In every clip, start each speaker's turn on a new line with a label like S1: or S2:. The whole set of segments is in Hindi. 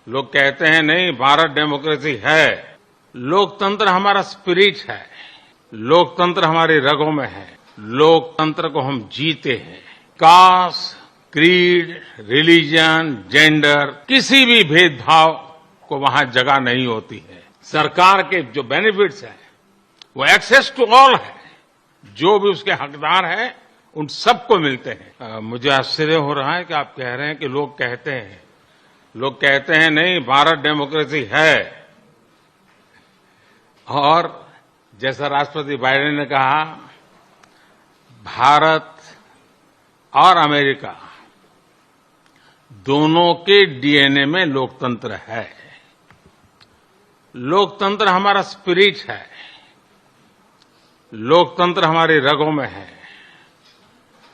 S1: लोग कहते हैं नहीं भारत डेमोक्रेसी है। लोकतंत्र हमारा स्पिरिट है। लोकतंत्र हमारी रगों में है। लोकतंत्र को हम जीते हैं। कास्ट, क्रीड, रिलीजन, जेंडर, किसी भी भेदभाव को वहां जगह नहीं होती है। सरकार के जो बेनिफिट्स हैं वो एक्सेस टू ऑल है। जो भी उसके हकदार हैं उन सबको मिलते हैं। मुझे आश्चर्य हो रहा है कि आप कह रहे हैं कि लोग कहते हैं नहीं भारत डेमोक्रेसी है। और जैसा राष्ट्रपति बाइडेन ने कहा, भारत और अमेरिका दोनों के डीएनए में लोकतंत्र है। लोकतंत्र हमारा स्पिरिट है। लोकतंत्र हमारी रगों में है।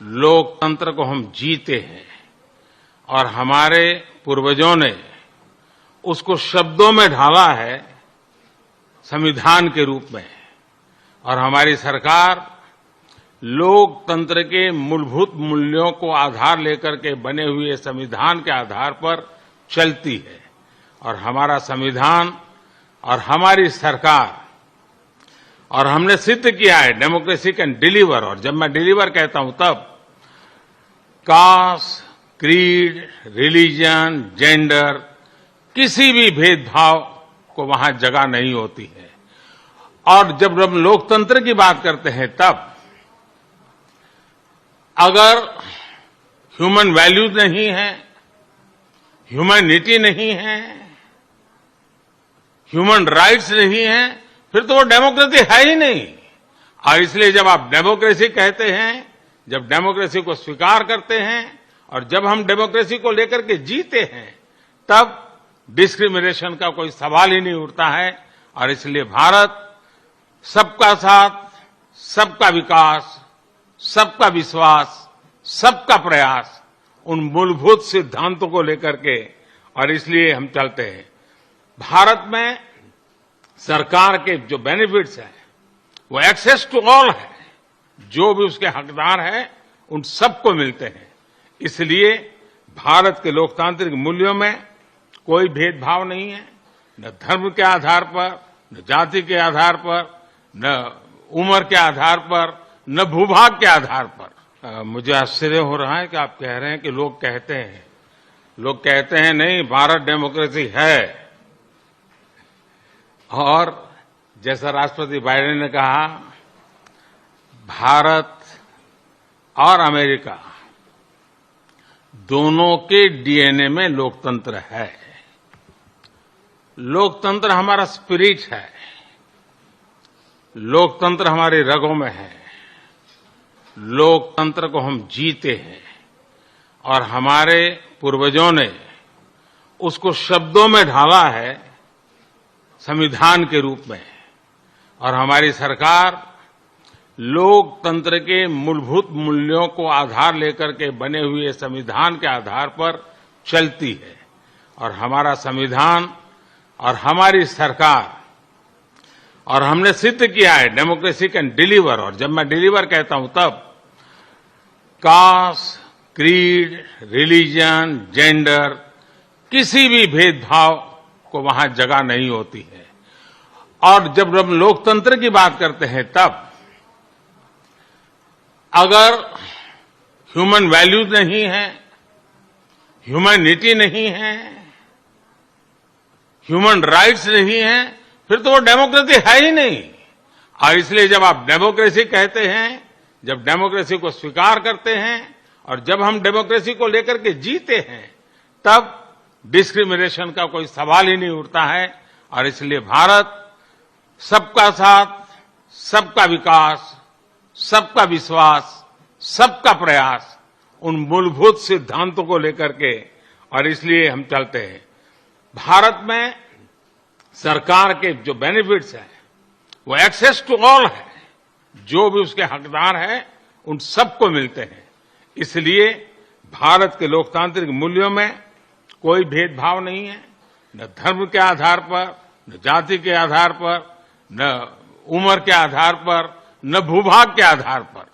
S1: लोकतंत्र को हम जीते हैं और हमारे पूर्वजों ने उसको शब्दों में ढाला है संविधान के रूप में। और हमारी सरकार लोकतंत्र के मूलभूत मूल्यों को आधार लेकर के बने हुए संविधान के आधार पर चलती है। और हमारा संविधान और हमारी सरकार, और हमने सिद्ध किया है डेमोक्रेसी कैन डिलीवर। और जब मैं डिलीवर कहता हूं तब कास्ट, क्रीड, रिलीजन, जेंडर, किसी भी भेदभाव को वहां जगह नहीं होती है। और जब हम लोकतंत्र की बात करते हैं तब अगर ह्यूमन वैल्यूज नहीं है, ह्यूमैनिटी नहीं है, ह्यूमन राइट्स नहीं है, फिर तो वो डेमोक्रेसी है ही नहीं। और इसलिए जब आप डेमोक्रेसी कहते हैं, जब डेमोक्रेसी को स्वीकार करते हैं और जब हम डेमोक्रेसी को लेकर के जीते हैं, तब डिस्क्रिमिनेशन का कोई सवाल ही नहीं उठता है। और इसलिए भारत सबका साथ, सबका विकास, सबका विश्वास, सबका प्रयास, उन मूलभूत सिद्धांतों को लेकर के, और इसलिए हम चलते हैं। भारत में सरकार के जो बेनिफिट्स हैं वो एक्सेस टू ऑल है। जो भी उसके हकदार हैं उन सबको मिलते हैं। इसलिए भारत के लोकतांत्रिक मूल्यों में कोई भेदभाव नहीं है, न धर्म के आधार पर, न जाति के आधार पर, न उम्र के आधार पर, न भूभाग के आधार पर। मुझे आश्चर्य हो रहा है कि आप कह रहे हैं कि लोग कहते हैं नहीं भारत डेमोक्रेसी है। और जैसा राष्ट्रपति बाइडेन ने कहा, भारत और अमेरिका दोनों के डीएनए में लोकतंत्र है। लोकतंत्र हमारा स्पिरिट है। लोकतंत्र हमारी रगों में है। लोकतंत्र को हम जीते हैं और हमारे पूर्वजों ने उसको शब्दों में ढाला है संविधान के रूप में। और हमारी सरकार लोकतंत्र के मूलभूत मूल्यों को आधार लेकर के बने हुए संविधान के आधार पर चलती है। और हमारा संविधान और हमारी सरकार, और हमने सिद्ध किया है डेमोक्रेसी कैन डिलीवर। और जब मैं डिलीवर कहता हूं तब कास्ट, क्रीड, रिलीजन, जेंडर, किसी भी भेदभाव को वहां जगह नहीं होती है। और जब हम लोकतंत्र की बात करते हैं तब अगर ह्यूमन वैल्यूज नहीं है, ह्यूमैनिटी नहीं है, ह्यूमन राइट्स नहीं है, फिर तो वो डेमोक्रेसी है ही नहीं। और इसलिए जब आप डेमोक्रेसी कहते हैं, जब डेमोक्रेसी को स्वीकार करते हैं और जब हम डेमोक्रेसी को लेकर के जीते हैं, तब डिस्क्रिमिनेशन का कोई सवाल ही नहीं उठता है। और इसलिए भारत सबका साथ, सबका विकास, सबका विश्वास, सबका प्रयास, उन मूलभूत सिद्धांतों को लेकर के, और इसलिए हम चलते हैं। भारत में सरकार के जो बेनिफिट्स हैं वो एक्सेस टू ऑल है। जो भी उसके हकदार हैं उन सबको मिलते हैं। इसलिए भारत के लोकतांत्रिक मूल्यों में कोई भेदभाव नहीं है, न धर्म के आधार पर, न जाति के आधार पर, न उम्र के आधार पर, न भूभाग के आधार पर।